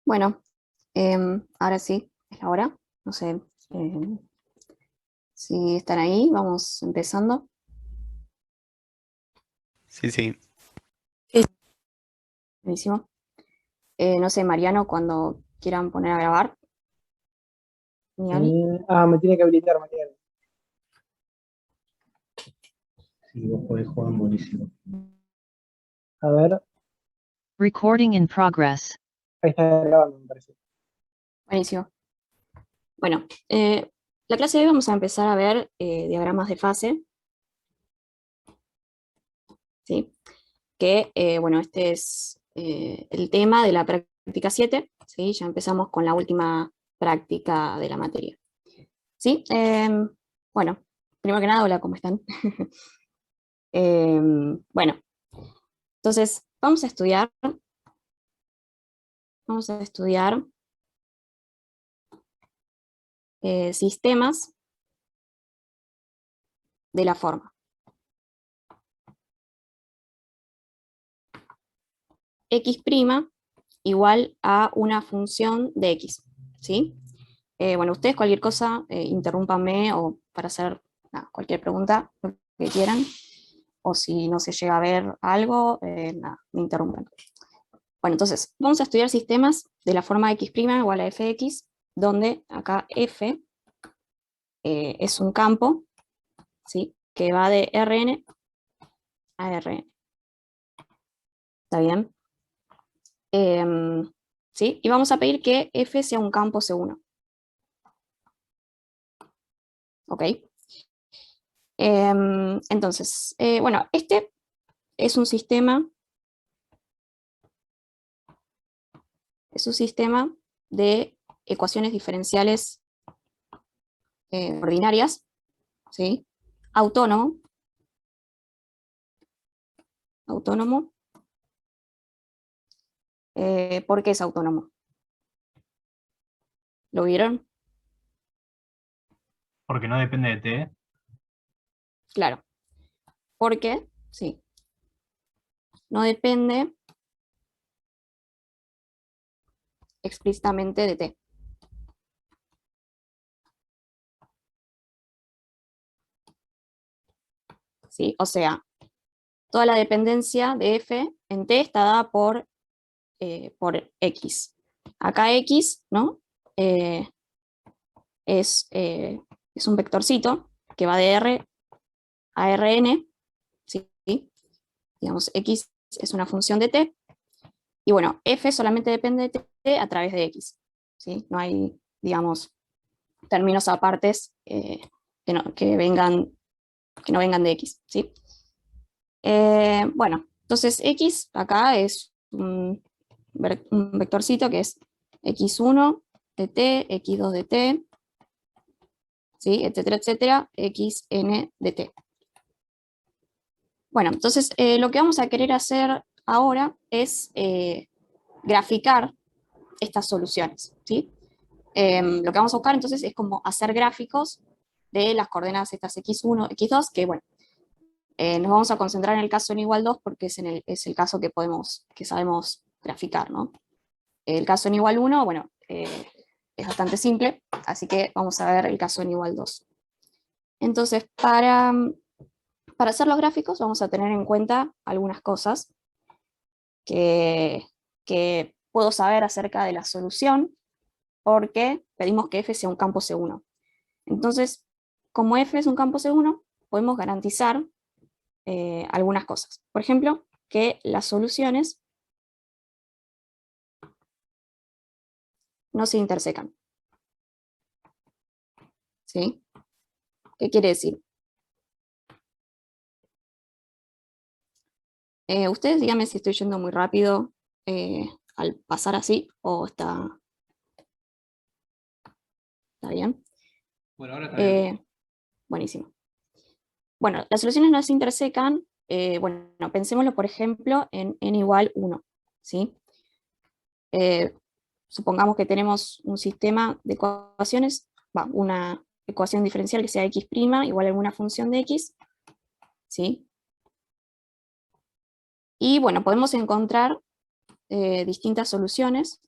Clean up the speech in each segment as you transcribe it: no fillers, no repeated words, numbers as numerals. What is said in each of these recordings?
Bueno, ahora sí, es la hora. No sé si están ahí, vamos empezando. Sí, sí. Buenísimo. No sé, Mariano, cuando quieran poner a grabar, ni Ali. Me tiene que habilitar, Mariano. Sí, vos podés jugar buenísimo. A ver, Recording in progress. ahí está grabando, me parece. Buenísimo. Bueno, la clase de hoy vamos a empezar a ver diagramas de fase, ¿sí? Que, bueno, este es el tema de la práctica 7, ¿sí? Ya empezamos con la última práctica de la materia. ¿Sí? Bueno, primero que nada, hola, ¿cómo están? Bueno, entonces vamos a estudiar sistemas de la forma x' igual a una función de x, ¿sí? Bueno, ustedes cualquier cosa, interrúmpanme o para hacer cualquier pregunta, lo que quieran, o si no se llega a ver algo, me interrumpan. Bueno, entonces, vamos a estudiar sistemas de la forma x' igual a fx, donde acá f es un campo, ¿sí? Que va de Rn a Rn. ¿Está bien? ¿Sí? Y vamos a pedir que f sea un campo C1. ¿Ok? Entonces, bueno, este es un sistema de ecuaciones diferenciales ordinarias, ¿sí? Autónomo. ¿Por qué es autónomo? ¿Lo vieron? Porque no depende de T. Claro. Porque, sí, no depende explícitamente de T. ¿Sí? O sea, toda la dependencia de f en T está dada por X. Acá X, ¿no? Es un vectorcito que va de R a Rn, ¿sí? Digamos, X es una función de T, y bueno, F solamente depende de T a través de X, ¿sí? No hay, digamos, términos apartes que no vengan de X, ¿sí? Bueno, entonces X acá es un vectorcito que es X1 de T, X2 de T, ¿sí? Etcétera, etcétera, Xn de T. Bueno, entonces lo que vamos a querer hacer ahora es graficar estas soluciones, ¿sí? Lo que vamos a buscar entonces es como hacer gráficos de las coordenadas estas x1, x2, que bueno, nos vamos a concentrar en el caso n igual 2 porque es el caso que sabemos graficar, ¿no? El caso n igual 1, bueno, es bastante simple, así que vamos a ver el caso n igual 2. Entonces, para hacer los gráficos vamos a tener en cuenta algunas cosas que puedo saber acerca de la solución, porque pedimos que f sea un campo C1. Entonces, como f es un campo C1, podemos garantizar algunas cosas. Por ejemplo, que las soluciones no se intersecan. ¿Sí? ¿Qué quiere decir? Ustedes díganme si estoy yendo muy rápido al pasar así o está bien. Bueno, ahora está bien. Buenísimo. Bueno, las soluciones no se intersecan. Bueno, pensémoslo, por ejemplo, en n igual 1. ¿Sí? Supongamos que tenemos un sistema de ecuaciones, una ecuación diferencial que sea x' igual a alguna función de x, ¿sí? Y bueno, podemos encontrar distintas soluciones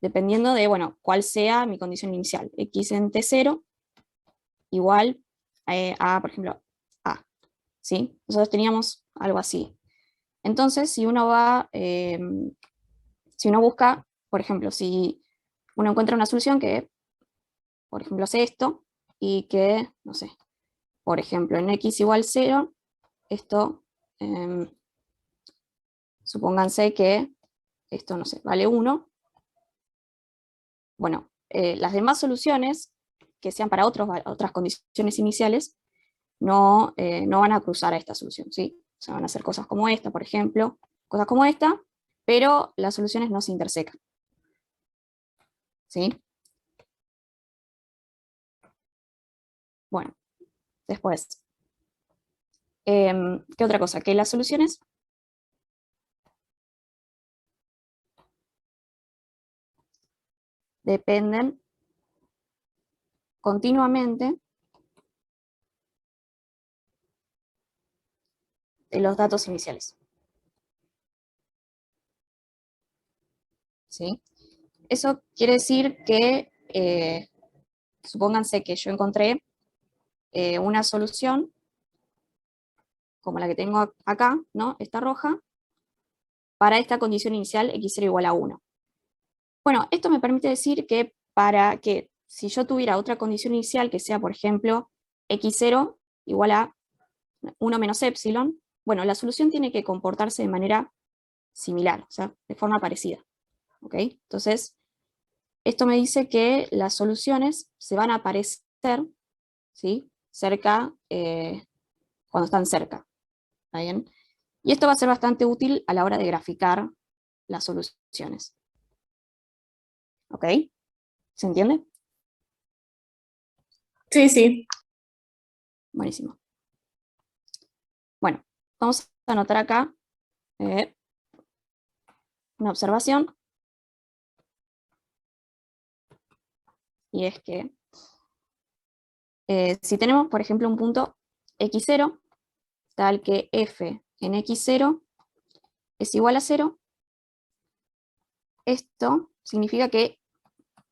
dependiendo de, bueno, cuál sea mi condición inicial. X en T0 igual a, por ejemplo, A, ¿sí? Nosotros teníamos algo así. Entonces, si uno va, si uno busca, por ejemplo, si uno encuentra una solución que, por ejemplo, hace esto, y que, no sé, por ejemplo, en X igual 0, esto, supónganse que esto, no sé, vale 1. Bueno, las demás soluciones que sean para otras condiciones iniciales no van a cruzar a esta solución, ¿sí? O sea, van a hacer cosas como esta, por ejemplo, cosas como esta, pero las soluciones no se intersecan, ¿sí? Bueno, después, ¿qué otra cosa? Que las soluciones dependen continuamente de los datos iniciales, ¿sí? Eso quiere decir que, supónganse que yo encontré una solución como la que tengo acá, ¿no? Esta roja, para esta condición inicial x0 igual a 1. Bueno, esto me permite decir que para que si yo tuviera otra condición inicial que sea, por ejemplo, x0 igual a 1 menos epsilon, bueno, la solución tiene que comportarse de manera similar, o sea, de forma parecida. ¿Ok? Entonces, esto me dice que las soluciones se van a aparecer, ¿sí? Cerca, cuando están cerca. ¿Está bien? Y esto va a ser bastante útil a la hora de graficar las soluciones. ¿Ok? ¿Se entiende? Sí, sí. Buenísimo. Bueno, vamos a anotar acá una observación. Y es que si tenemos, por ejemplo, un punto x0, tal que f en x0 es igual a 0, esto significa que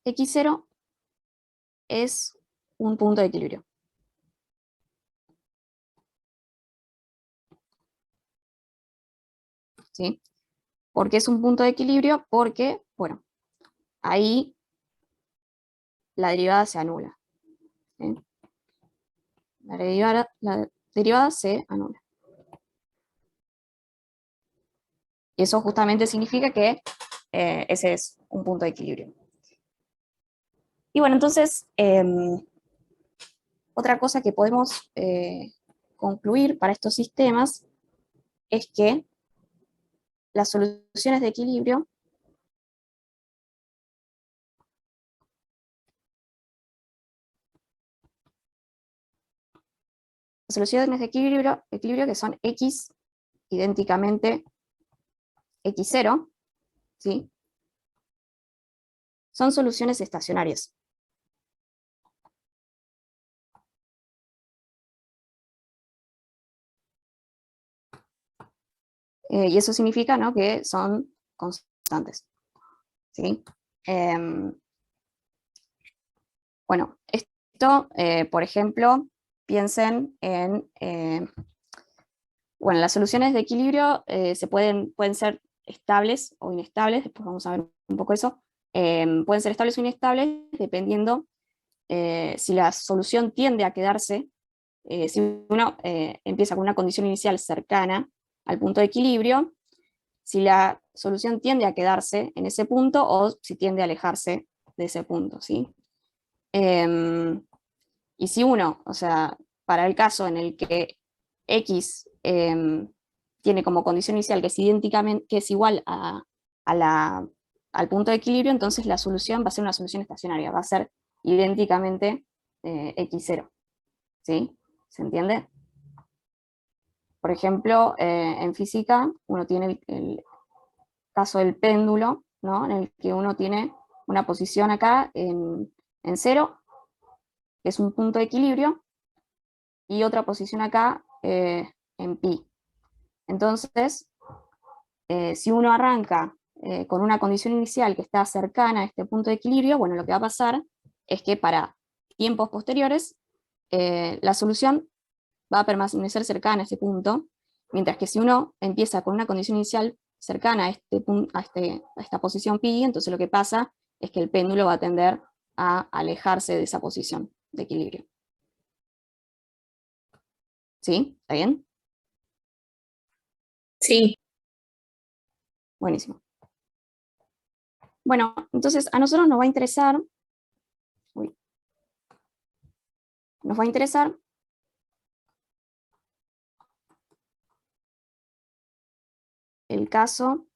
x0 es un punto de equilibrio. ¿Sí? ¿Por qué es un punto de equilibrio? Porque, bueno, ahí la derivada se anula. ¿Sí? La derivada se anula. Y eso justamente significa que ese es un punto de equilibrio. Y bueno, entonces, otra cosa que podemos concluir para estos sistemas es que las soluciones de equilibrio que son x idénticamente x0, ¿sí? Son soluciones estacionarias. Y eso significa, ¿no?, que son constantes, ¿sí? Bueno, esto, por ejemplo, piensen en, bueno, las soluciones de equilibrio pueden ser estables o inestables, después vamos a ver un poco eso. Pueden ser estables o inestables dependiendo si la solución tiende a quedarse, si uno empieza con una condición inicial cercana al punto de equilibrio, si la solución tiende a quedarse en ese punto o si tiende a alejarse de ese punto, ¿sí? Y si uno, o sea, para el caso en el que X tiene como condición inicial que es igual al punto de equilibrio, entonces la solución va a ser una solución estacionaria, va a ser idénticamente X0, ¿sí? ¿Se entiende? Por ejemplo, en física uno tiene el caso del péndulo, ¿no?, en el que uno tiene una posición acá en 0, que es un punto de equilibrio, y otra posición acá en pi. Entonces, si uno arranca con una condición inicial que está cercana a este punto de equilibrio, bueno, lo que va a pasar es que para tiempos posteriores la solución va a permanecer cercana a este punto, mientras que si uno empieza con una condición inicial cercana a, a esta posición pi, entonces lo que pasa es que el péndulo va a tender a alejarse de esa posición de equilibrio. ¿Sí? ¿Está bien? Sí. Buenísimo. Bueno, entonces a nosotros nos va a interesar, el caso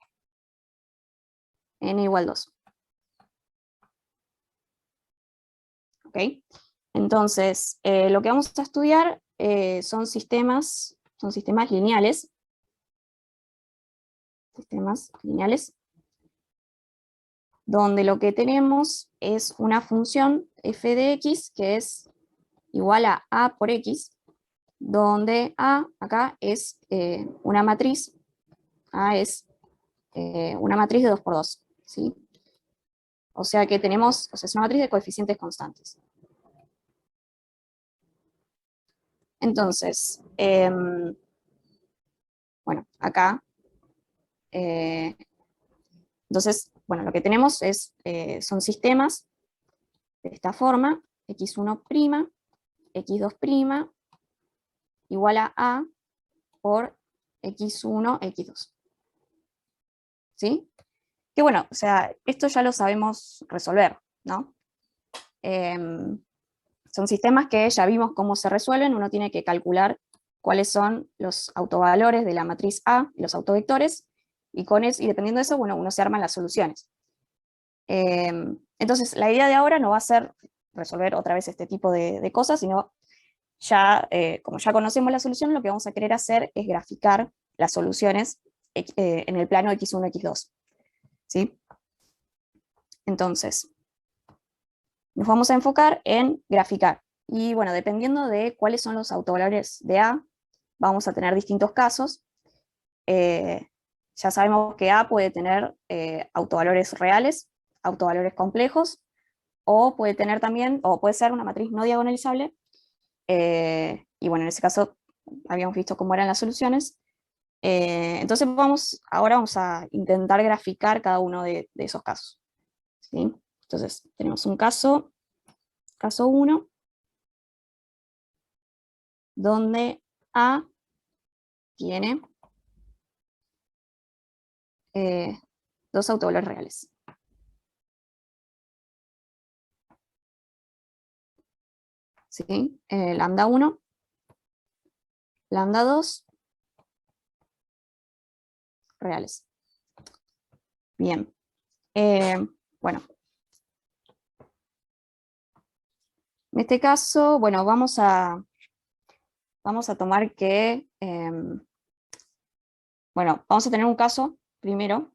n igual 2. ¿Ok? Entonces, lo que vamos a estudiar son sistemas lineales. Sistemas lineales, donde lo que tenemos es una función f de x que es igual a por x, donde a acá es una matriz, a es una matriz de 2 por 2, ¿sí? O sea que tenemos, es una matriz de coeficientes constantes. Entonces, bueno, acá, entonces, bueno, lo que tenemos es, son sistemas de esta forma, x1', x2' igual a por x1, x2. ¿Sí? Que bueno, o sea, esto ya lo sabemos resolver, ¿no? Son sistemas que ya vimos cómo se resuelven, uno tiene que calcular cuáles son los autovalores de la matriz A, los autovectores, y dependiendo de eso, bueno, uno se arma las soluciones. Entonces, la idea de ahora no va a ser resolver otra vez este tipo de cosas, sino ya, como ya conocemos la solución, lo que vamos a querer hacer es graficar las soluciones en el plano x1, x2. ¿Sí? Entonces, nos vamos a enfocar en graficar. Y bueno, dependiendo de cuáles son los autovalores de A, vamos a tener distintos casos. Ya sabemos que A puede tener autovalores reales, autovalores complejos, o puede tener también, o puede ser una matriz no diagonalizable. Y bueno, en ese caso habíamos visto cómo eran las soluciones. Entonces ahora vamos a intentar graficar cada uno de esos casos. ¿Sí? Entonces tenemos un caso 1, donde A tiene dos autovalores reales. ¿Sí? Lambda 1, lambda 2, reales. Bien. Bueno. En este caso, bueno, vamos a tomar que, bueno, vamos a tener un caso primero,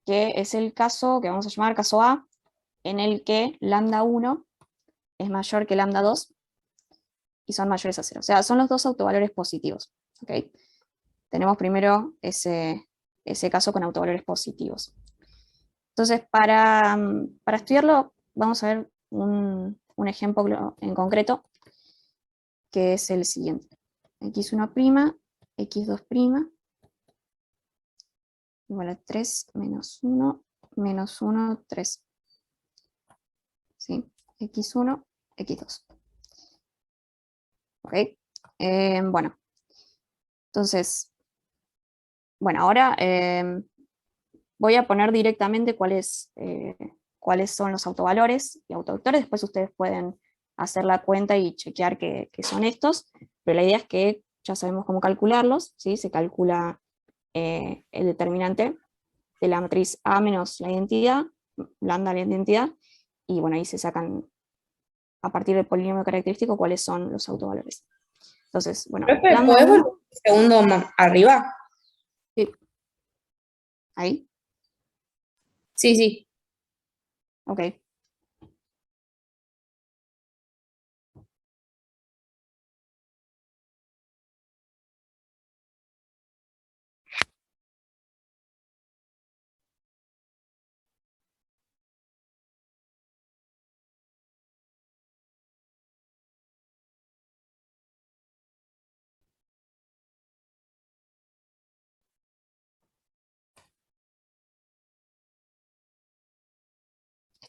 que es el caso que vamos a llamar caso A, en el que lambda 1 es mayor que lambda 2 y son mayores a 0. O sea, son los dos autovalores positivos. ¿Okay? Tenemos primero ese caso con autovalores positivos. Entonces, para estudiarlo, vamos a ver un ejemplo en concreto, que es el siguiente. x1', x2' igual a 3 menos 1, menos 1, 3. ¿Sí? x1, x2. ¿Ok? Bueno, entonces, bueno, ahora voy a poner directamente cuáles son los autovalores y autovectores. Después ustedes pueden hacer la cuenta y chequear que son estos, pero la idea es que ya sabemos cómo calcularlos, ¿sí? Se calcula el determinante de la matriz A menos la identidad, lambda la identidad, y bueno, ahí se sacan a partir del polinomio característico cuáles son los autovalores. Entonces, bueno, Profe, lambda ¿puedes 1, volver un segundo más arriba? sí, ahí, Sí, sí. ok.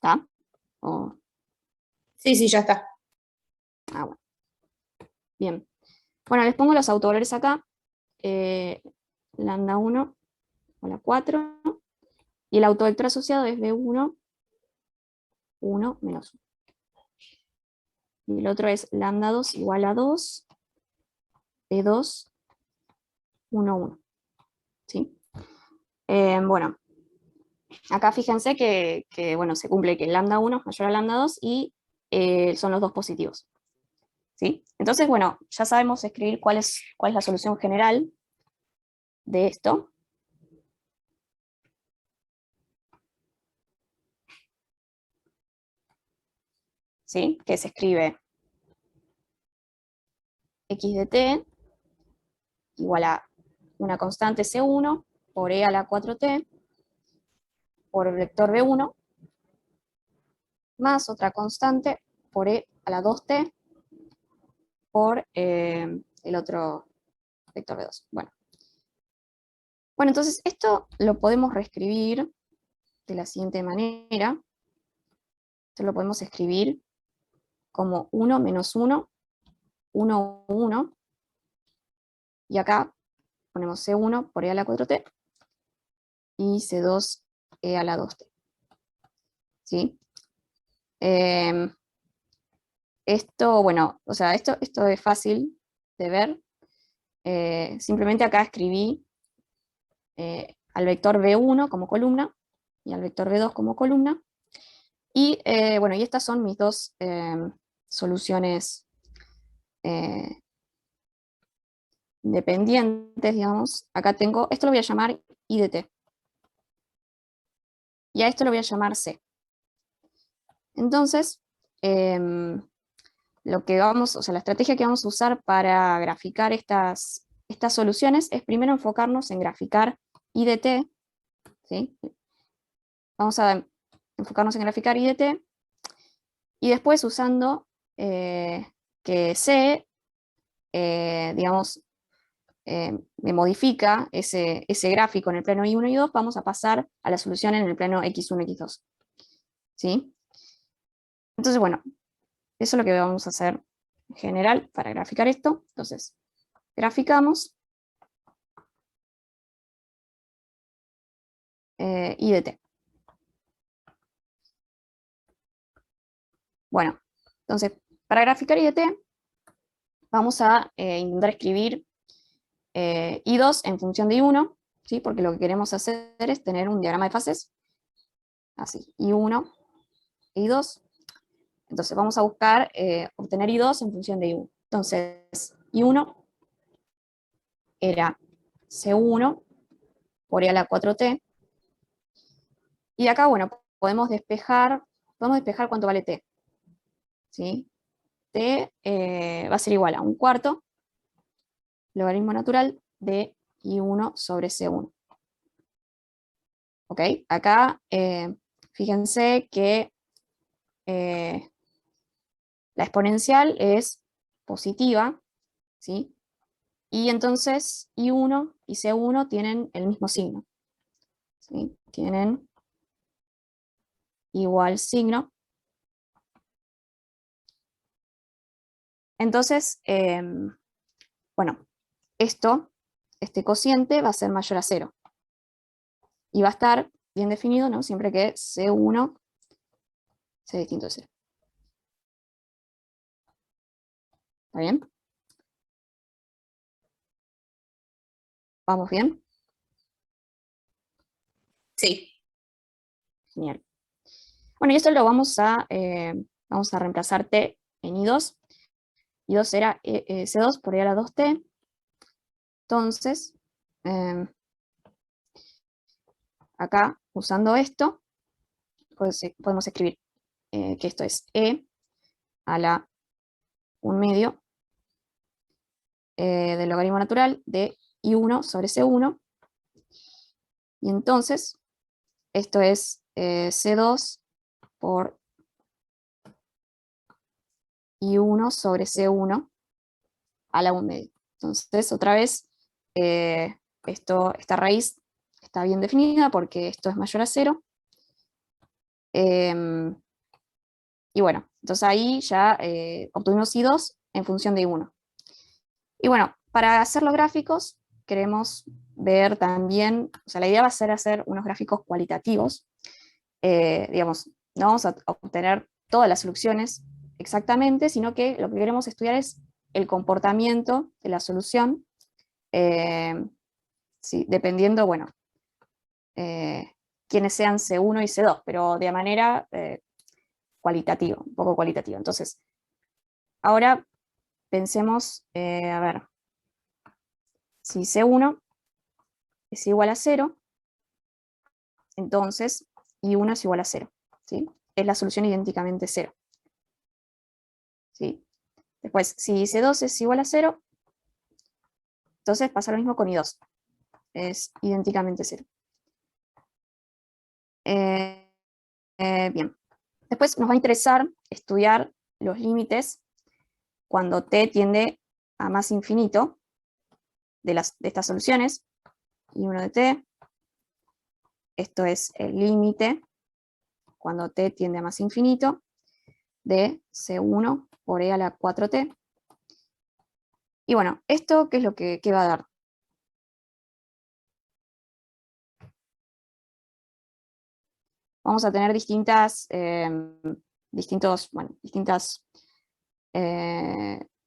¿Está? O- Sí, sí, ya está. ah, bueno. Bien. Bueno, les pongo los autovalores acá. Lambda 1 o la 4. Y el autovector asociado es B1, 1 menos 1. Y el otro es lambda 2 igual a 2, B2, 1, 1. ¿Sí? Bueno, acá fíjense que, bueno, se cumple que lambda 1 es mayor a lambda 2 y son los dos positivos. ¿Sí? Entonces, bueno, ya sabemos escribir cuál es la solución general de esto. ¿Sí? Que se escribe x de t igual a una constante C1 por e a la 4t por el vector B1 más otra constante por e a la 2t por el otro vector B2. Bueno, entonces esto lo podemos reescribir de la siguiente manera. Esto lo podemos escribir como 1 menos 1, 1, 1, y acá ponemos C1 por e a la 4t y C2 e a la 2t. ¿Sí? Esto, bueno, o sea, esto es fácil de ver. Simplemente acá escribí al vector B1 como columna y al vector B2 como columna. Y bueno, y estas son mis dos soluciones independientes, digamos. Acá tengo, esto lo voy a llamar I de t. Y a esto lo voy a llamar C. Entonces, lo que vamos, o sea, la estrategia que vamos a usar para graficar estas soluciones es primero enfocarnos en graficar I de t, ¿sí? Vamos a enfocarnos en graficar I de t, y después usando que C, digamos, me modifica ese gráfico en el plano I1 y 2, vamos a pasar a la solución en el plano X1, X2. ¿Sí? Entonces, bueno, eso es lo que vamos a hacer en general para graficar esto. Entonces, graficamos I de t. Bueno, entonces, para graficar I de t, vamos a intentar escribir I2 en función de I1, ¿sí? Porque lo que queremos hacer es tener un diagrama de fases, así, I1, I2. Entonces vamos a buscar obtener I2 en función de I1. Entonces, I1 era C1 por E a la 4t, y acá, bueno, podemos despejar cuánto vale t. ¿Sí? T va a ser igual a un cuarto logaritmo natural de I1 sobre C1. ¿Ok? Acá, fíjense que la exponencial es positiva, ¿sí? Y entonces I1 y C1 tienen el mismo signo, ¿sí? Tienen igual signo. Entonces, bueno, este cociente va a ser mayor a 0. Y va a estar bien definido, ¿no? Siempre que C1 sea distinto de 0. ¿Está bien? ¿Vamos bien? Sí. Genial. Bueno, y esto lo vamos a reemplazar t en I2. I2 era C2 por E a la 2t. Entonces, acá, usando esto, pues, podemos escribir que esto es E a la 1/2 del logaritmo natural de I1 sobre C1. Y entonces, esto es C2 por I1 sobre C1 a la 1/2. Entonces, otra vez, esta raíz está bien definida porque esto es mayor a 0. Y bueno, entonces ahí ya obtuvimos I2 en función de I1. Y bueno, para hacer los gráficos, queremos ver también, o sea, la idea va a ser hacer unos gráficos cualitativos. Digamos, no vamos a obtener todas las soluciones exactamente, sino que lo que queremos estudiar es el comportamiento de la solución, sí, dependiendo, bueno, quiénes sean C1 y C2, pero de manera cualitativa, un poco cualitativa. Entonces, ahora pensemos, a ver, si C1 es igual a 0, entonces I1 es igual a 0, ¿sí? Es la solución idénticamente 0. ¿Sí? Después, si C2 es igual a 0, entonces pasa lo mismo con I2. Es idénticamente 0. Bien. Después nos va a interesar estudiar los límites cuando t tiende a más infinito de estas soluciones. I1 de t. Esto es el límite cuando t tiende a más infinito de C1 por e a la 4t. Y bueno, ¿esto qué es lo que va a dar? Vamos a tener distintas,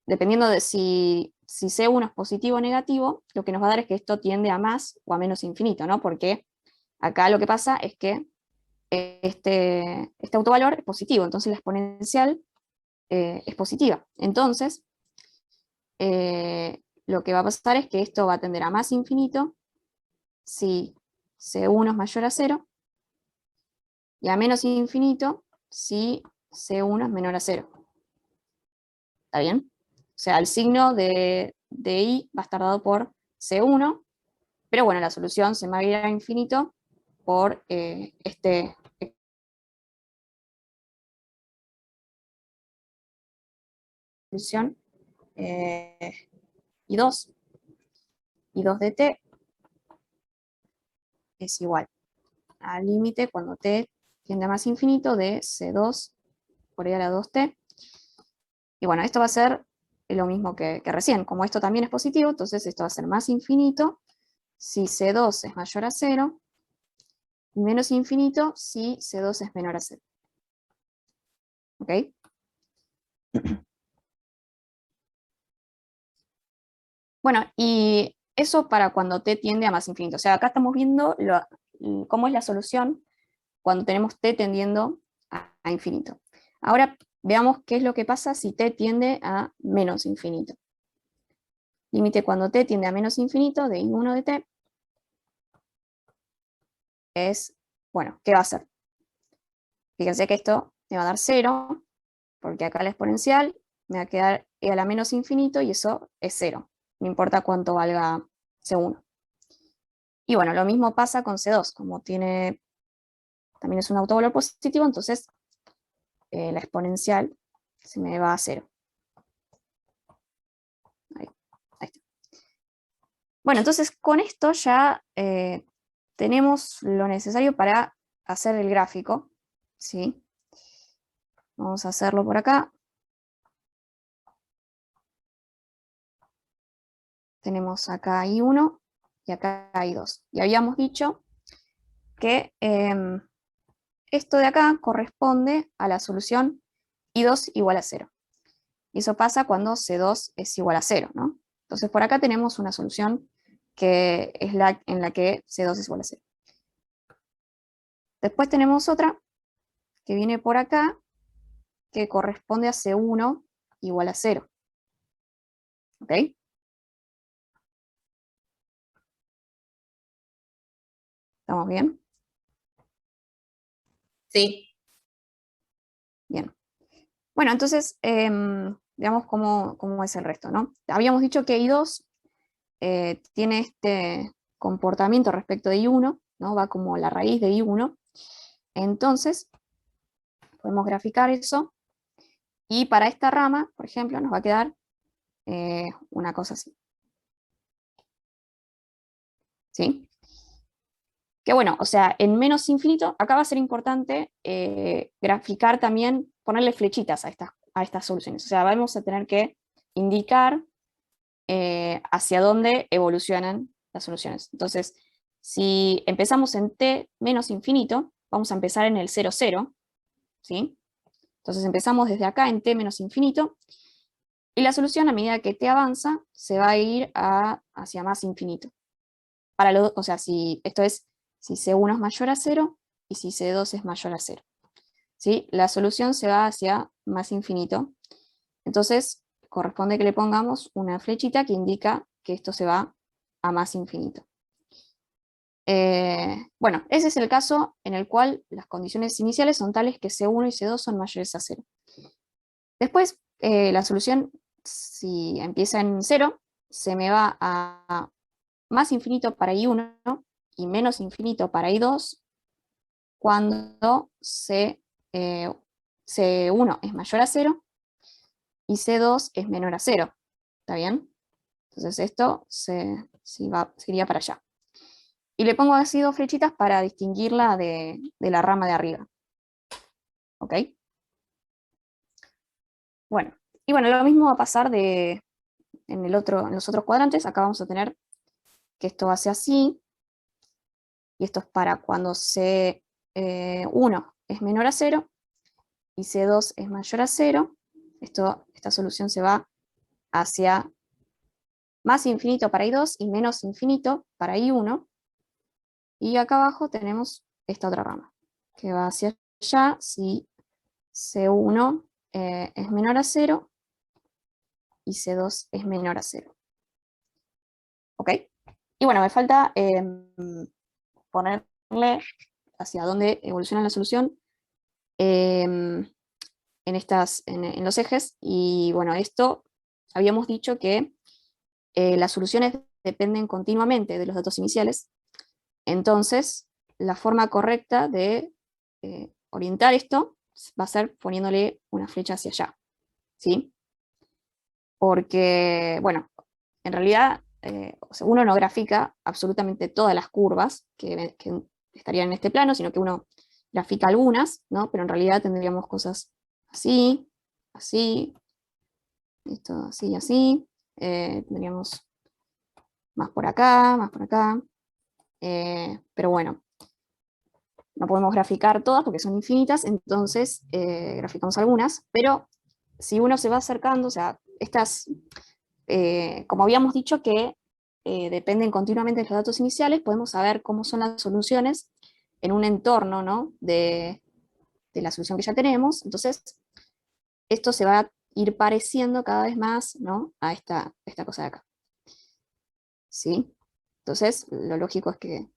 dependiendo de si C1 es positivo o negativo, lo que nos va a dar es que esto tiende a más o a menos infinito, ¿no? Porque acá lo que pasa es que este autovalor es positivo, entonces la exponencial es positiva. Entonces, lo que va a pasar es que esto va a tender a más infinito si C1 es mayor a 0, y a menos infinito si C1 es menor a 0. ¿Está bien? O sea, el signo de I va a estar dado por C1, pero bueno, la solución se va a ir a infinito por solución I2 de t es igual al límite cuando t tiende a más infinito de C2 por e a la 2t. Y bueno, esto va a ser lo mismo que recién. Como esto también es positivo, entonces esto va a ser más infinito si C2 es mayor a 0 y menos infinito si C2 es menor a 0. ¿Ok? Bueno, y eso para cuando t tiende a más infinito. O sea, acá estamos viendo cómo es la solución cuando tenemos t tendiendo a infinito. Ahora veamos qué es lo que pasa si t tiende a menos infinito. Límite cuando t tiende a menos infinito de I1 de t es, bueno, ¿qué va a hacer? Fíjense que esto me va a dar 0, porque acá la exponencial me va a quedar e a la menos infinito y eso es 0. No importa cuánto valga C1. Y bueno, lo mismo pasa con C2, como también es un autovalor positivo, entonces la exponencial se me va a 0. Ahí está. Bueno, entonces con esto ya tenemos lo necesario para hacer el gráfico, ¿sí? Vamos a hacerlo por acá. Tenemos acá I1 y acá I2. Y habíamos dicho que esto de acá corresponde a la solución I2 igual a 0. Y eso pasa cuando C2 es igual a 0, ¿no? Entonces por acá tenemos una solución que es en la que C2 es igual a 0. Después tenemos otra que viene por acá, que corresponde a C1 igual a 0. ¿Ok? ¿Estamos bien? Sí. Bien. Bueno, entonces, veamos cómo es el resto, ¿no? Habíamos dicho que I2 tiene este comportamiento respecto de I1, ¿no? Va como la raíz de I1. Entonces, podemos graficar eso. Y para esta rama, por ejemplo, nos va a quedar una cosa así. ¿Sí? Que bueno, o sea, en menos infinito, acá va a ser importante graficar también, ponerle flechitas a estas soluciones. O sea, vamos a tener que indicar hacia dónde evolucionan las soluciones. Entonces, si empezamos en t menos infinito, vamos a empezar en el 0, 0, ¿sí? Entonces empezamos desde acá en t menos infinito, y la solución a medida que t avanza se va a ir hacia más infinito. O sea, si esto es si C1 es mayor a 0 y si C2 es mayor a 0. ¿Sí? La solución se va hacia más infinito. Entonces, corresponde que le pongamos una flechita que indica que esto se va a más infinito. Bueno, ese es el caso en el cual las condiciones iniciales son tales que C1 y C2 son mayores a 0. Después, la solución, si empieza en 0, se me va a más infinito para I1 y menos infinito para I2 cuando C1 es mayor a 0 y C2 es menor a 0. ¿Está bien? Entonces esto sería para allá. Y le pongo así dos flechitas para distinguirla de la rama de arriba. ¿Ok? Bueno, y bueno, lo mismo va a pasar en los otros cuadrantes. Acá vamos a tener que esto va a ser así. Y esto es para cuando C1 es menor a 0 y C2 es mayor a 0. Esta solución se va hacia más infinito para I2 y menos infinito para I1. Y acá abajo tenemos esta otra rama, que va hacia allá si C1 es menor a 0 y C2 es menor a 0. ¿Ok? Y bueno, me falta ponerle hacia dónde evoluciona la solución en los ejes. Y bueno, esto habíamos dicho que las soluciones dependen continuamente de los datos iniciales. Entonces, la forma correcta de orientar esto va a ser poniéndole una flecha hacia allá, ¿sí? Porque, bueno, en realidad uno no grafica absolutamente todas las curvas que estarían en este plano, sino que uno grafica algunas, ¿no? Pero en realidad tendríamos cosas así, así, esto así y así. Tendríamos más por acá, más por acá. Pero bueno, no podemos graficar todas porque son infinitas, entonces graficamos algunas, pero si uno se va acercando, o sea, como habíamos dicho que dependen continuamente de los datos iniciales, podemos saber cómo son las soluciones en un entorno, ¿no? de la solución que ya tenemos. Entonces, esto se va a ir pareciendo cada vez más, ¿no? a esta cosa de acá. ¿Sí? Entonces, lo lógico es que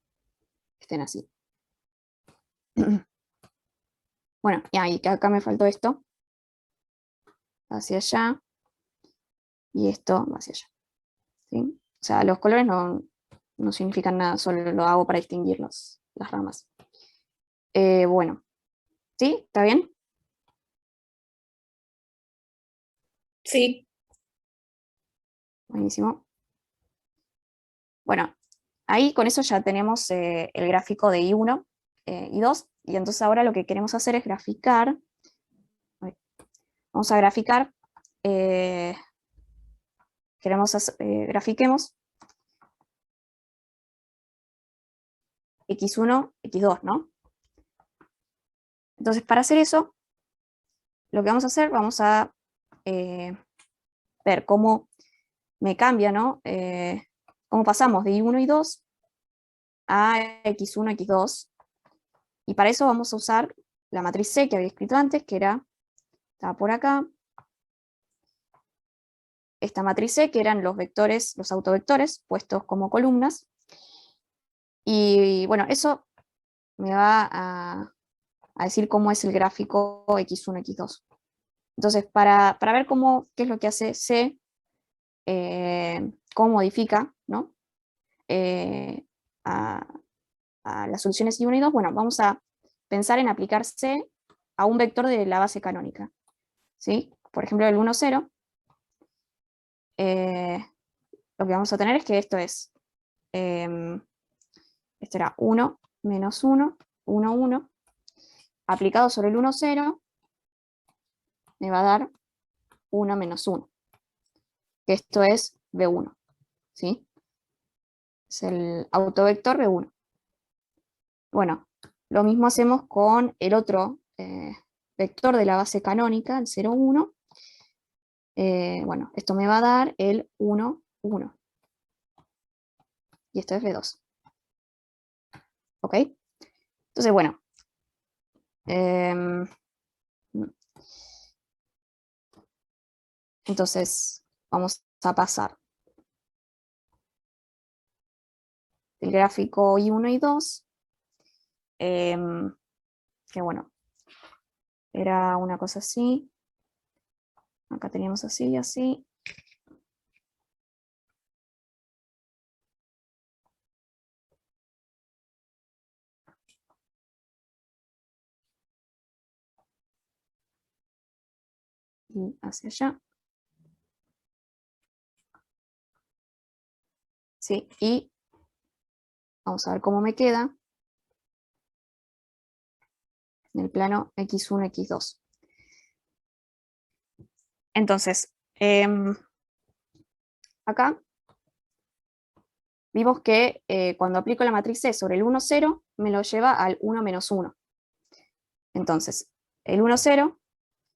estén así. Bueno, y ahí acá me faltó esto, hacia allá, y esto hacia allá. ¿Sí? O sea, los colores no significan nada, solo lo hago para distinguir las ramas. Bueno, ¿sí? ¿Está bien? Sí. Buenísimo. Bueno, ahí con eso ya tenemos el gráfico de I1 y 2, y entonces ahora lo que queremos hacer es graficar. Vamos a graficar, grafiquemos X1, X2, ¿no? Entonces, para hacer eso, lo que vamos a hacer, vamos a ver cómo me cambia, ¿no? Cómo pasamos de I1 y 2 a X1, X2. Y para eso vamos a usar la matriz C que había escrito antes, que estaba por acá. Esta matriz C, que eran los vectores, los autovectores, puestos como columnas. Y bueno, eso me va a decir cómo es el gráfico X1, X2. Entonces, para ver qué es lo que hace C, cómo modifica, ¿no? A las soluciones I1 y 2, bueno, vamos a pensar en aplicar C a un vector de la base canónica. ¿Sí? Por ejemplo, el 1, 0. Lo que vamos a tener es que esto era 1, menos 1, 1, 1, aplicado sobre el 1, 0, me va a dar 1 menos 1, que esto es B1, ¿sí? Es el autovector B1. Bueno, lo mismo hacemos con el otro vector de la base canónica, el 0, 1. Bueno, esto me va a dar el 1, 1. Y esto es B2. ¿Ok? Entonces, bueno. Entonces, vamos a pasar el gráfico I1 y 2. Que bueno, era una cosa así. Acá teníamos así y así. Y hacia allá. Sí, y vamos a ver cómo me queda en el plano X1, X2. Entonces, acá vimos que cuando aplico la matriz C sobre el 1, 0, me lo lleva al 1 menos 1. Entonces, el 1, 0,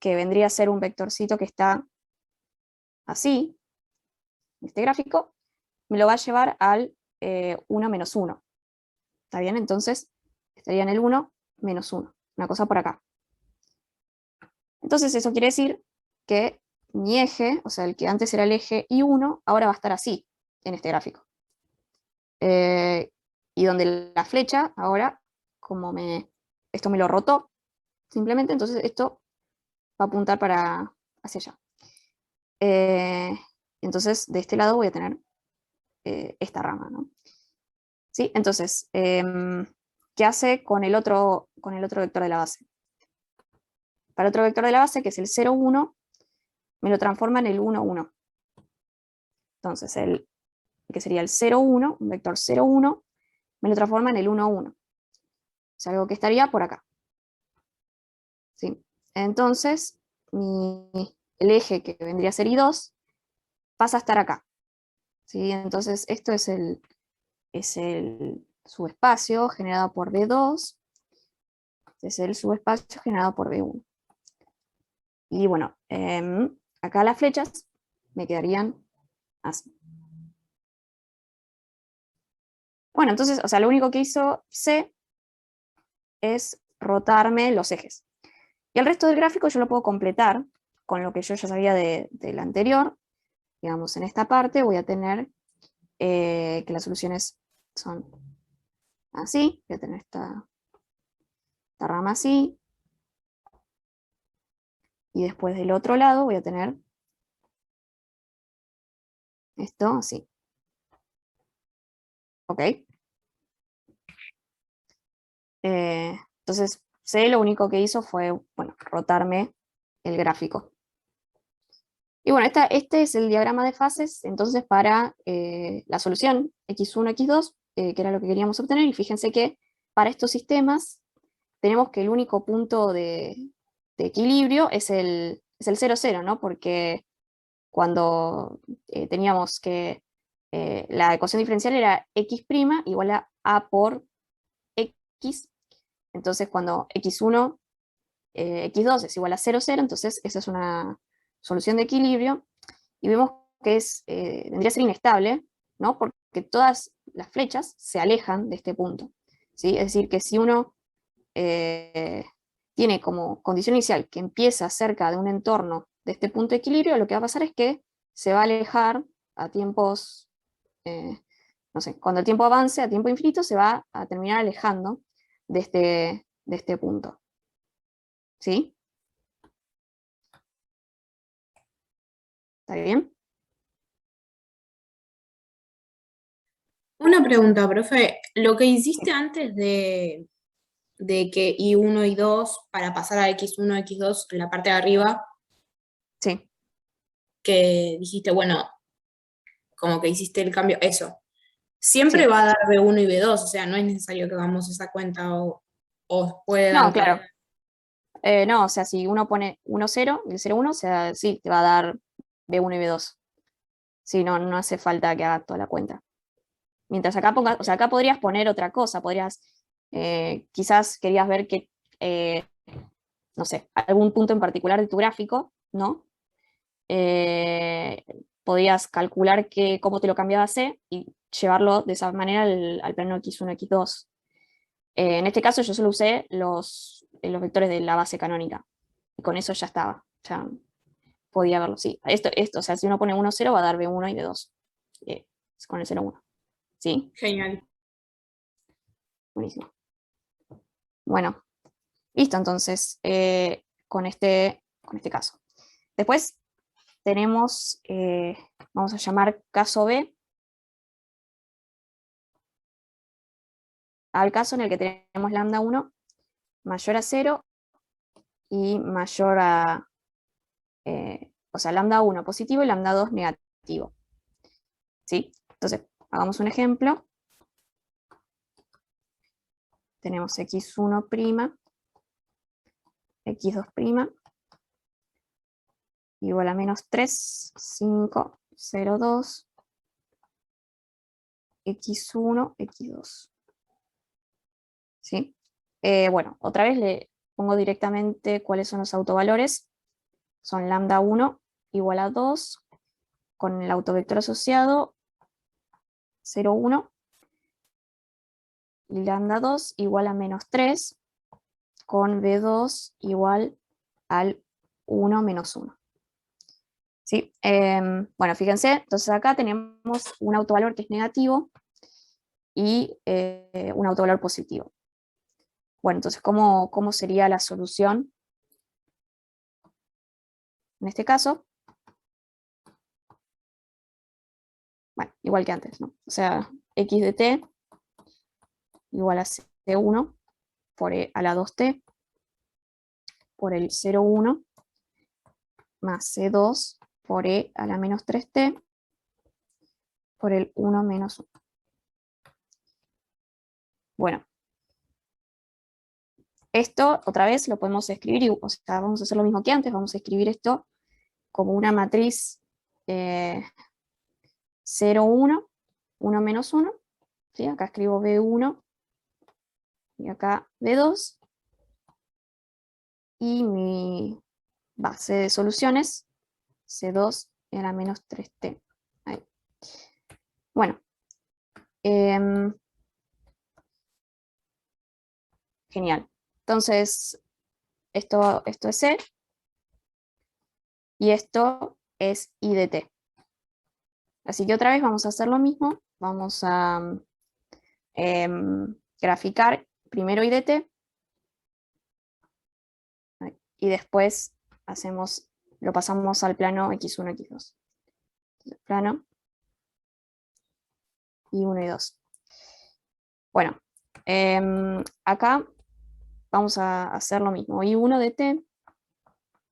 que vendría a ser un vectorcito que está así, en este gráfico, me lo va a llevar al 1 menos 1. ¿Está bien? Entonces, estaría en el 1 menos 1. Una cosa por acá. Entonces, eso quiere decir que mi eje, o sea, el que antes era el eje I1, ahora va a estar así, en este gráfico. Y donde la flecha, ahora, como esto me lo rotó, simplemente, entonces esto va a apuntar hacia allá. Entonces, de este lado voy a tener esta rama, ¿no? ¿Sí? Entonces, ¿qué hace con el otro vector de la base? Para el otro vector de la base, que es el 0, 1, me lo transforma en el 1, 1. Entonces, el que sería el 0, 1, un vector 0, 1, me lo transforma en el 1, 1. O sea, algo que estaría por acá. ¿Sí? Entonces, el eje que vendría a ser I2 pasa a estar acá. ¿Sí? Entonces, esto es el subespacio generado por B2. Es el subespacio generado por B1. Y bueno, acá las flechas me quedarían así. Bueno, entonces, o sea, lo único que hizo C es rotarme los ejes. Y el resto del gráfico yo lo puedo completar con lo que yo ya sabía del anterior. Digamos, en esta parte voy a tener que las soluciones son así. Voy a tener esta rama así. Y después del otro lado voy a tener esto así. ¿Ok? Entonces, C lo único que hizo fue, bueno, rotarme el gráfico. Y bueno, este es el diagrama de fases, entonces para la solución x1, x2, que era lo que queríamos obtener, y fíjense que para estos sistemas tenemos que el único punto de equilibrio es el 0, 0, ¿no? Porque cuando teníamos que la ecuación diferencial era x' igual a por x, entonces cuando x1, x2 es igual a 0, 0, entonces esa es una solución de equilibrio, y vemos que vendría a ser inestable, ¿no? Porque todas las flechas se alejan de este punto, ¿sí? Es decir, que si uno tiene como condición inicial que empieza cerca de un entorno de este punto de equilibrio, lo que va a pasar es que se va a alejar a tiempos, no sé, cuando el tiempo avance a tiempo infinito, se va a terminar alejando de este punto. ¿Sí? ¿Está bien? Una pregunta, profe. Lo que hiciste antes de que I1 y 2 para pasar a X1, X2 en la parte de arriba, Sí. que dijiste, bueno, como que hiciste el cambio, eso. siempre Sí. va a dar B1 y B2, o sea, no es necesario que hagamos esa cuenta o puede dar. No, claro. No, o sea, si uno pone 1, 0 y el 0, 1, o sea, sí, te va a dar B1 y B2. Sí, no, no hace falta que hagas toda la cuenta. Mientras acá pongas, o sea, acá podrías poner otra cosa, podrías, quizás querías ver que, no sé, algún punto en particular de tu gráfico, ¿no? Podías calcular cómo te lo cambiaba a C y llevarlo de esa manera al plano X1, X2. En este caso yo solo usé los vectores de la base canónica. Y con eso ya estaba. Ya podía verlo. Sí, esto, o sea, si uno pone 1, 0 va a dar B1 y B2. Con el 0, 1. ¿Sí? Genial. Buenísimo. Bueno, listo entonces con este caso. Después tenemos, vamos a llamar caso B, al caso en el que tenemos lambda 1 mayor a 0 y mayor a, o sea, lambda 1 positivo y lambda 2 negativo. ¿Sí? Entonces, hagamos un ejemplo. Tenemos x1', x2' igual a menos 3, 5, 0, 2, x1, x2. ¿Sí? Bueno, otra vez le pongo directamente cuáles son los autovalores. Son lambda 1 igual a 2 con el autovector asociado 0, 1 y lambda 2 igual a menos 3 con B2 igual al 1 menos 1. ¿Sí? Bueno, fíjense, entonces acá tenemos un autovalor que es negativo y un autovalor positivo. Bueno, entonces, ¿cómo sería la solución? En este caso, bueno, igual que antes, ¿no? O sea, x de t igual a c1 por e a la 2t por el 0, 1 más c2 por e a la menos 3t por el 1 menos 1. Bueno, esto otra vez lo podemos escribir, o sea, vamos a hacer lo mismo que antes, vamos a escribir esto como una matriz 0, 1, 1 menos 1, ¿sí? Acá escribo B1 y acá B2, y mi base de soluciones, C2 era menos 3T. Ahí. Bueno, genial. Entonces, esto es C, y esto es I de T. Así que otra vez vamos a hacer lo mismo, vamos a graficar primero I de T, y después lo pasamos al plano X1, X2. Entonces, plano I1 y 2. Bueno, acá vamos a hacer lo mismo. I1 de T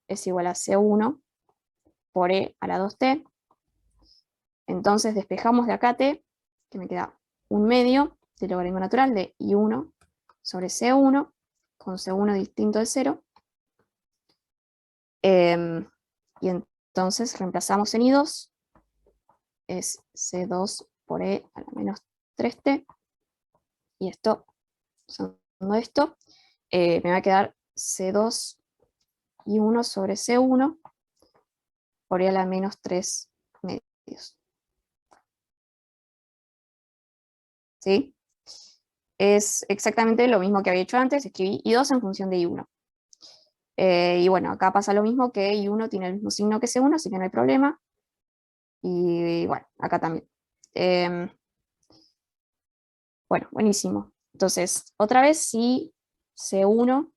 es igual a C1 por E a la 2T. Entonces despejamos de acá T, que me queda un medio del logaritmo natural de I1 sobre C1, con C1 distinto de 0. Y entonces reemplazamos en I2, es C2 por E a la menos 3T. Y esto, usando esto, me va a quedar C2 I1 sobre C1 por E a la menos 3 medios. ¿Sí? Es exactamente lo mismo que había hecho antes, escribí I2 en función de I1. Y bueno, acá pasa lo mismo, que I1 tiene el mismo signo que C1, así que no hay problema. Y bueno, acá también. Bueno, buenísimo. Entonces, otra vez, si C1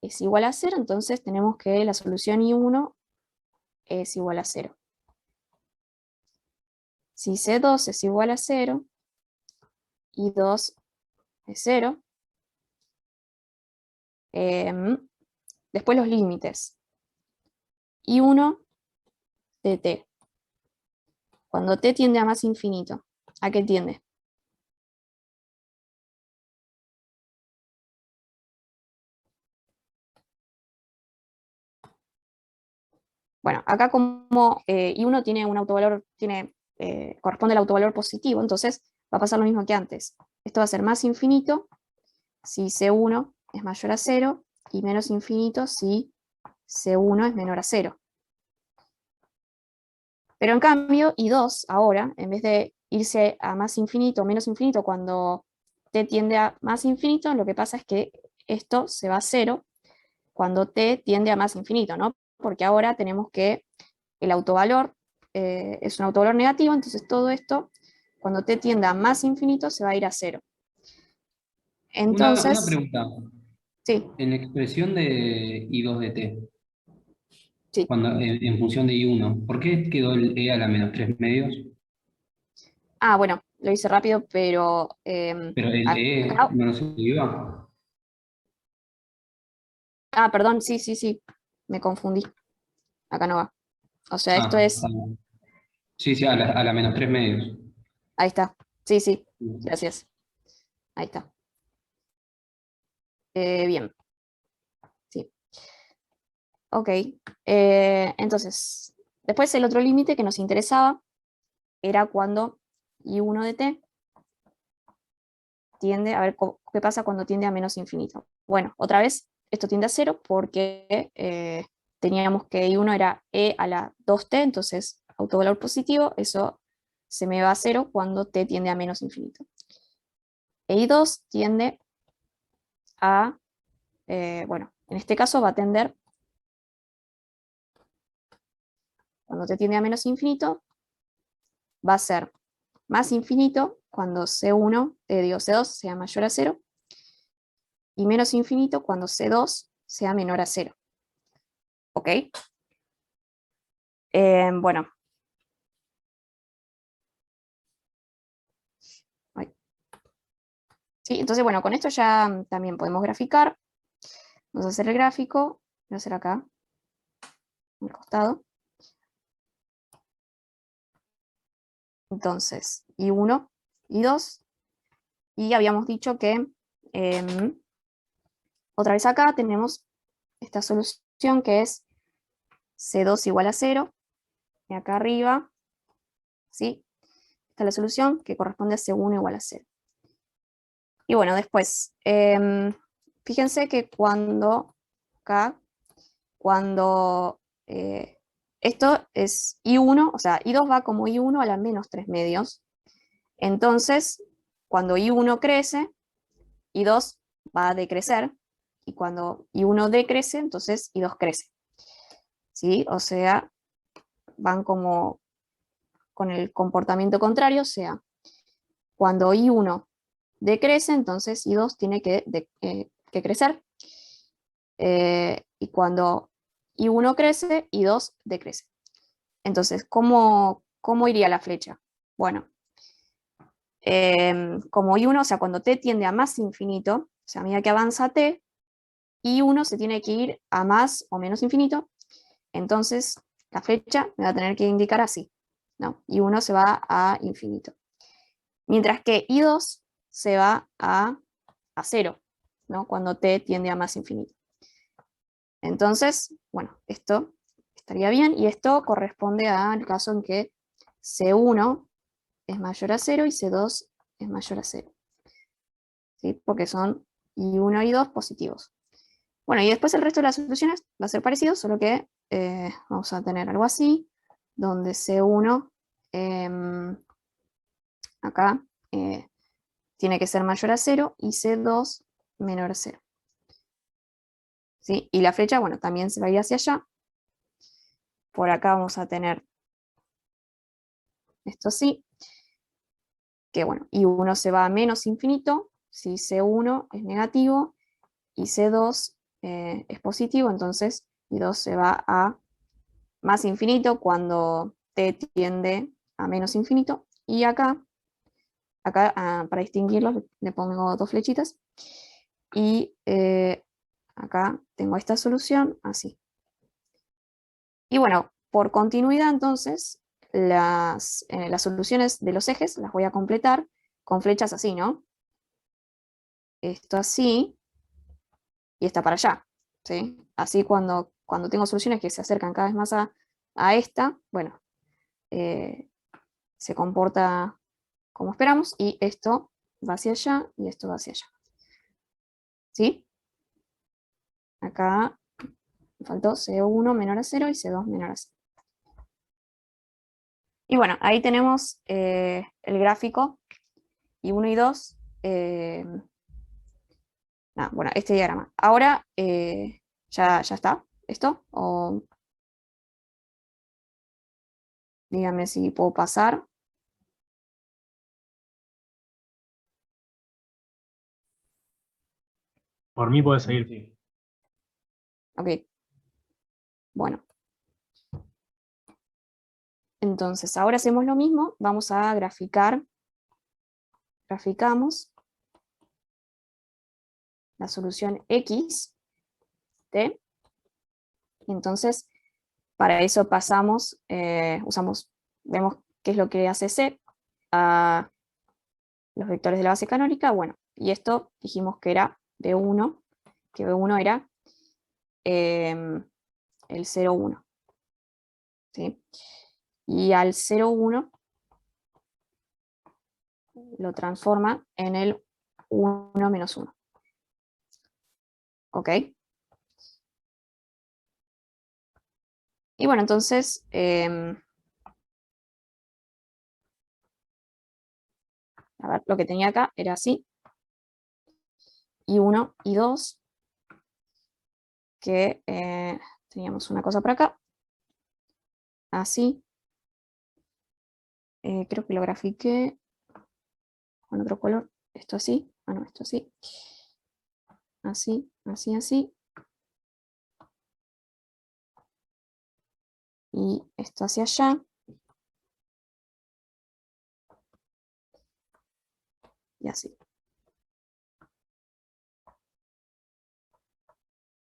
es igual a 0, entonces tenemos que la solución I1 es igual a 0. Si C2 es igual a 0, I2 es 0. Después los límites. I1 de t. Cuando t tiende a más infinito, ¿a qué tiende? Bueno, acá como I1 tiene un autovalor, corresponde al autovalor positivo, entonces va a pasar lo mismo que antes. Esto va a ser más infinito si C1 es mayor a 0 y menos infinito si C1 es menor a 0. Pero en cambio, I2 ahora, en vez de irse a más infinito o menos infinito cuando t tiende a más infinito, lo que pasa es que esto se va a 0 cuando t tiende a más infinito, ¿no? Porque ahora tenemos que el autovalor es un autovalor negativo, entonces todo esto, cuando t tiende a más infinito, se va a ir a 0. Una Entonces, pregunta. sí, En la expresión de I2 de t, sí. cuando, en función de I1, ¿por qué quedó el e a la menos 3 medios? Ah, bueno, lo hice rápido, pero Pero el e acá, no se iba. perdón, sí, me confundí. Acá no va. O sea, esto Ah, es, está bien. Sí, sí, a la menos 3 medios. ahí está. Sí, gracias. Ahí está. Bien, sí. Ok. Entonces, después el otro límite que nos interesaba era cuando I1 de t tiende, a ver qué pasa cuando tiende a menos infinito. Bueno, otra vez, esto tiende a 0 porque teníamos que I1 era e a la 2t, entonces autovalor positivo, eso se me va a 0 cuando t tiende a menos infinito. E I2 tiende a, bueno, en este caso va a tender, cuando t tiende a menos infinito, va a ser más infinito cuando C1, C2 sea mayor a 0, y menos infinito cuando C2 sea menor a 0. ¿Ok? Bueno. ¿Sí? Entonces, bueno, con esto ya también podemos graficar. Vamos a hacer el gráfico. Voy a hacer acá, al costado. Entonces, I1, I2. Y habíamos dicho que otra vez acá tenemos esta solución que es C2 igual a 0. Y acá arriba, ¿sí? Esta es la solución que corresponde a C1 igual a 0. Y bueno, después, fíjense que cuando esto es I1, o sea, I2 va como I1 a la menos 3 medios. Entonces, cuando I1 crece, I2 va a decrecer. Y cuando I1 decrece, entonces I2 crece. ¿Sí? O sea, van como con el comportamiento contrario, o sea, cuando I1 decrece, entonces I2 tiene que crecer. Y cuando I1 crece, I2 decrece. Entonces, ¿cómo iría la flecha? Bueno, como I1, o sea, cuando t tiende a más infinito, o sea, a medida que avanza t, I1 se tiene que ir a más o menos infinito, entonces la flecha me va a tener que indicar así, ¿no? I1 se va a infinito. Mientras que I2 se va a 0, ¿no? Cuando t tiende a más infinito. Entonces, bueno, esto estaría bien, y esto corresponde al caso en que C1 es mayor a 0 y C2 es mayor a 0. ¿Sí? Porque son I1 y 2 positivos. Bueno, y después el resto de las soluciones va a ser parecido, solo que vamos a tener algo así, donde C1 acá tiene que ser mayor a 0 y C2 menor a 0. ¿Sí? Y la flecha, bueno, también se va a ir hacia allá. Por acá vamos a tener esto sí, que bueno, I1 se va a menos infinito, si C1 es negativo y C2 es positivo, entonces I2 se va a más infinito cuando t tiende a menos infinito. Y acá para distinguirlos, le pongo dos flechitas. Y acá tengo esta solución así. Y bueno, por continuidad entonces, las soluciones de los ejes las voy a completar con flechas así, ¿no? Esto así y esta para allá, ¿sí? Así cuando tengo soluciones que se acercan cada vez más a a esta, bueno, se comporta como esperamos, y esto va hacia allá, y esto va hacia allá. ¿Sí? Acá me faltó C1 menor a 0 y C2 menor a 0. Y bueno, ahí tenemos el gráfico, y 1 y 2. Bueno, este diagrama. Ahora, ¿ya está esto? O dígame si puedo pasar. Por mí puedes seguir. Ok. Bueno. Entonces, ahora hacemos lo mismo. Vamos a graficar. Graficamos la solución X, ¿sí? Y entonces, para eso pasamos, vemos qué es lo que hace C a los vectores de la base canónica. Bueno, y esto dijimos que era B1, que B1 era el 0, 1. ¿Sí? Y al 0, 1 lo transforma en el 1 menos 1. ¿Ok? Y bueno, entonces, a ver, lo que tenía acá era así. Y 1 y 2, que teníamos una cosa por acá. Así. Creo que lo grafiqué con otro color. Esto así. Ah, no, esto así. Así, así, así. Y esto hacia allá. Y así.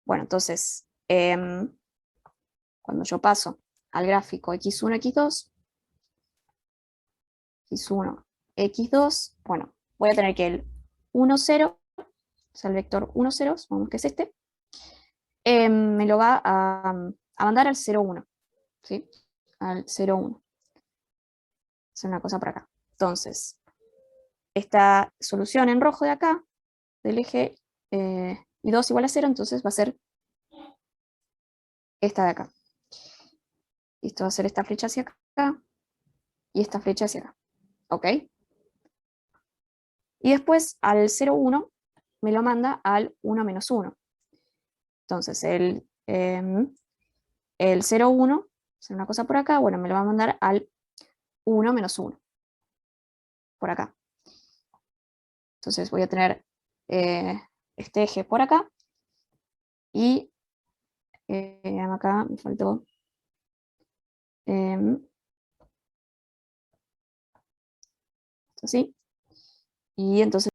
Bueno, entonces, cuando yo paso al gráfico x1, x2, x1, x2, bueno, voy a tener que el 1, 0, o sea, el vector 1, 0, supongamos que es este, me lo va a mandar al 0, 1, ¿sí? Al 0, 1. Es una cosa por acá. Entonces, esta solución en rojo de acá, del eje y 2 igual a 0, entonces va a ser esta de acá. Y esto va a ser esta flecha hacia acá y esta flecha hacia acá. ¿Ok? Y después al 0, 1 me lo manda al 1 menos 1. Entonces el 0, 1, es una cosa por acá, bueno, me lo va a mandar al 1 menos 1. Por acá. Entonces voy a tener este eje por acá. Y acá me faltó esto así. Y entonces